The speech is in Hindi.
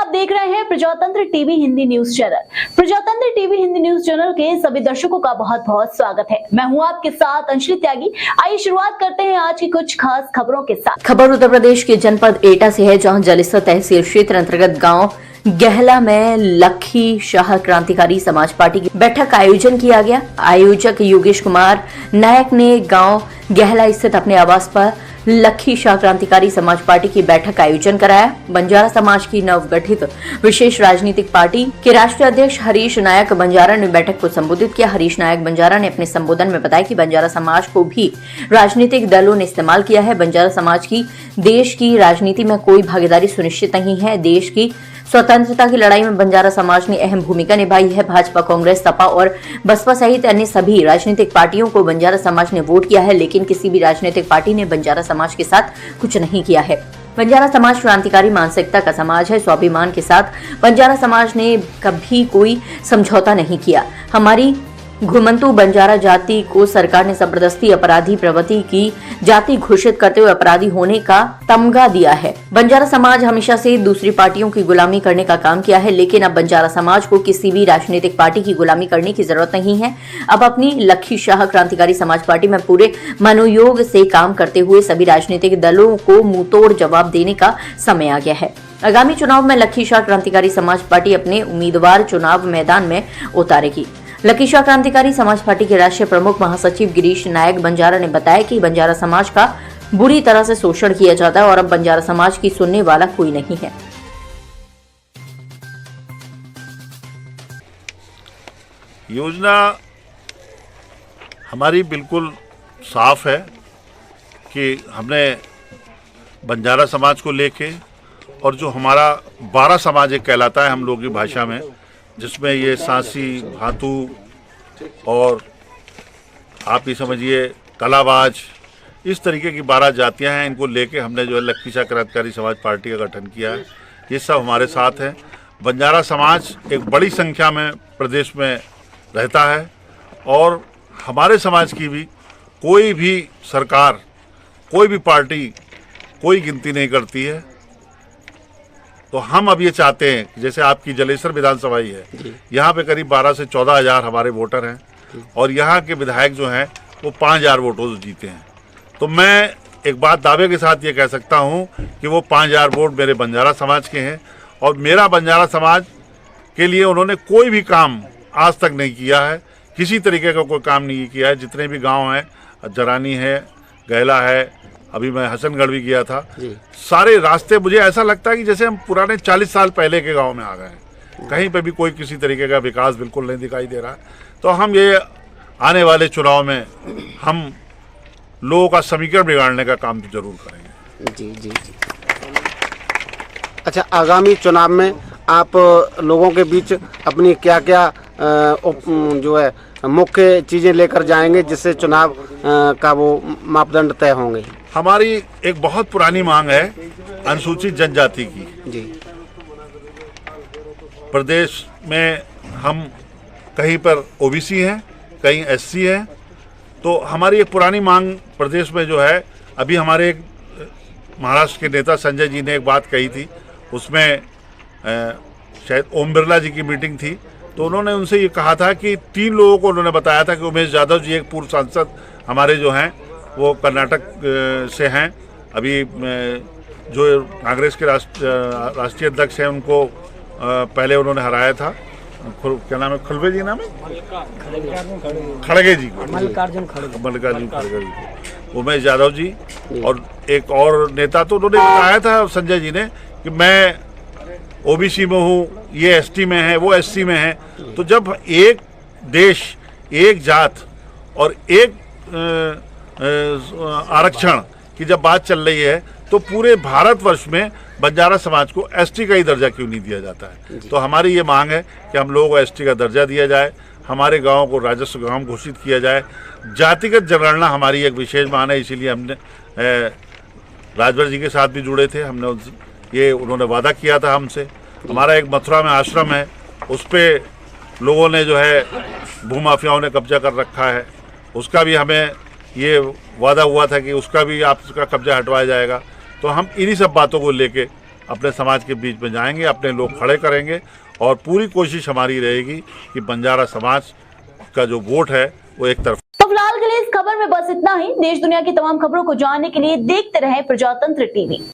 आप देख रहे हैं प्रजातंत्र टीवी हिंदी न्यूज चैनल। प्रजातंत्र टीवी हिंदी न्यूज चैनल के सभी दर्शकों का बहुत बहुत स्वागत है। मैं हूं आपके साथ अंशली त्यागी। आइए शुरुआत करते हैं आज की कुछ खास खबरों के साथ। खबर उत्तर प्रदेश के जनपद एटा से है, जहां जलेसर तहसील क्षेत्र अंतर्गत गांव गहला में लखी शाह क्रांतिकारी समाज पार्टी की बैठक का आयोजन किया गया। आयोजक योगेश कुमार नायक ने गांव गहला स्थित अपने आवास पर लखी शाह क्रांतिकारी समाज पार्टी की बैठक का आयोजन कराया। बंजारा समाज की नवगठित विशेष राजनीतिक पार्टी के राष्ट्रीय अध्यक्ष हरीश नायक बंजारा ने बैठक को संबोधित किया। हरीश नायक बंजारा ने अपने संबोधन में बताया कि बंजारा समाज को भी राजनीतिक दलों ने इस्तेमाल किया है। बंजारा समाज की देश की राजनीति में कोई भागीदारी सुनिश्चित नहीं है। देश की स्वतंत्रता की लड़ाई में बंजारा समाज ने अहम भूमिका निभाई है। भाजपा, कांग्रेस, सपा और बसपा सहित अन्य सभी राजनीतिक पार्टियों को बंजारा समाज ने वोट किया है, लेकिन किसी भी राजनीतिक पार्टी ने बंजारा समाज के साथ कुछ नहीं किया है। बंजारा समाज क्रांतिकारी मानसिकता का समाज है। स्वाभिमान के साथ बंजारा समाज ने कभी कोई समझौता नहीं किया। हमारी घुमंतु बंजारा जाति को सरकार ने जबरदस्ती अपराधी प्रवृत्ति की जाति घोषित करते हुए अपराधी होने का तमगा दिया है। बंजारा समाज हमेशा से दूसरी पार्टियों की गुलामी करने का काम किया है, लेकिन अब बंजारा समाज को किसी भी राजनीतिक पार्टी की गुलामी करने की जरूरत नहीं है। अब अपनी लखी शाह क्रांतिकारी समाज पार्टी में पूरे मनोयोग से काम करते हुए सभी राजनीतिक दलों को मुंहतोड़ जवाब देने का समय आ गया है। आगामी चुनाव में लखी शाह क्रांतिकारी समाज पार्टी अपने उम्मीदवार चुनाव मैदान में उतारेगी। लखी शाह क्रांतिकारी समाज पार्टी के राष्ट्रीय प्रमुख महासचिव गिरीश नायक बंजारा ने बताया कि बंजारा समाज का बुरी तरह से शोषण किया जाता है और अब बंजारा समाज की सुनने वाला कोई नहीं है। योजना हमारी बिल्कुल साफ है कि हमने बंजारा समाज को लेके और जो हमारा 12 समाज एक कहलाता है हम लोगों की भाषा में, जिसमें ये सांसी, भातू और आप ये समझिए कलाबाज, इस तरीके की 12 जातियां हैं। इनको लेके हमने जो है लखी शाह क्रांतिकारी समाज पार्टी का गठन किया है। ये सब हमारे साथ हैं। बंजारा समाज एक बड़ी संख्या में प्रदेश में रहता है और हमारे समाज की भी कोई भी सरकार, कोई भी पार्टी कोई गिनती नहीं करती है। तो हम अब ये चाहते हैं कि जैसे आपकी जलेसर विधानसभा ही है, यहाँ पे करीब 12 से 14 हज़ार हमारे वोटर हैं और यहाँ के विधायक जो हैं वो 5,000 वोटों से जीते हैं। तो मैं एक बात दावे के साथ ये कह सकता हूँ कि वो 5,000 वोट मेरे बंजारा समाज के हैं और मेरा बंजारा समाज के लिए उन्होंने कोई भी काम आज तक नहीं किया है, किसी तरीके का कोई काम नहीं किया है। जितने भी गाँव हैं, जरानी है, गहला है, अभी मैं हसनगढ़ भी गया था, सारे रास्ते मुझे ऐसा लगता है कि जैसे हम पुराने 40 साल पहले के गांव में आ गए हैं। कहीं पे भी कोई किसी तरीके का विकास बिल्कुल नहीं दिखाई दे रहा है। तो हम ये आने वाले चुनाव में हम लोगों का समीकरण बिगाड़ने का काम तो जरूर करेंगे। जी जी जी। अच्छा, आगामी चुनाव में आप लोगों के बीच अपनी क्या क्या जो है मुख्य चीज़ें लेकर जाएंगे जिससे चुनाव का वो मापदंड तय होंगे? हमारी एक बहुत पुरानी मांग है अनुसूचित जनजाति की। जी। प्रदेश में हम कहीं पर ओबीसी हैं, कहीं एससी हैं। तो हमारी एक पुरानी मांग प्रदेश में जो है, अभी हमारे एक महाराष्ट्र के नेता संजय जी ने एक बात कही थी, उसमें शायद ओम बिरला जी की मीटिंग थी, तो उन्होंने उनसे ये कहा था कि 3 लोगों को उन्होंने बताया था कि उमेश यादव जी एक पूर्व सांसद हमारे जो हैं वो कर्नाटक से हैं, अभी जो कांग्रेस के राष्ट्रीय अध्यक्ष हैं उनको पहले उन्होंने हराया था, क्या नाम है, खड़गे जी नाम है, खड़गे जी को, मल्लिकार्जुन खड़गे जी, उमेश यादव जी और एक और नेता। तो उन्होंने बताया था संजय जी ने कि मैं ओबीसी में हूँ, ये एसटी में है, वो एससी में है। तो जब एक देश, एक जात और एक आरक्षण की जब बात चल रही है, तो पूरे भारतवर्ष में बंजारा समाज को एसटी का ही दर्जा क्यों नहीं दिया जाता है? तो हमारी ये मांग है कि हम लोगों को एसटी का दर्जा दिया जाए, हमारे गाँव को राजस्व गाँव घोषित किया जाए। जातिगत जनगणना हमारी एक विशेष मांग है, इसीलिए हमने राजभर जी के साथ भी जुड़े थे। हमने ये उन्होंने वादा किया था हमसे। हमारा एक मथुरा में आश्रम है, उस पर लोगों ने जो है भूमाफियाओं ने कब्जा कर रखा है, उसका भी हमें ये वादा हुआ था कि उसका भी आपका कब्जा हटवाया जाएगा। तो हम इन्हीं सब बातों को लेके अपने समाज के बीच में जाएंगे, अपने लोग खड़े करेंगे और पूरी कोशिश हमारी रहेगी कि बंजारा समाज का जो वोट है वो एक तरफ। तो फिलहाल के लिए इस खबर में बस इतना ही। देश दुनिया की तमाम खबरों को जानने के लिए देखते रहें प्रजातंत्र टीवी।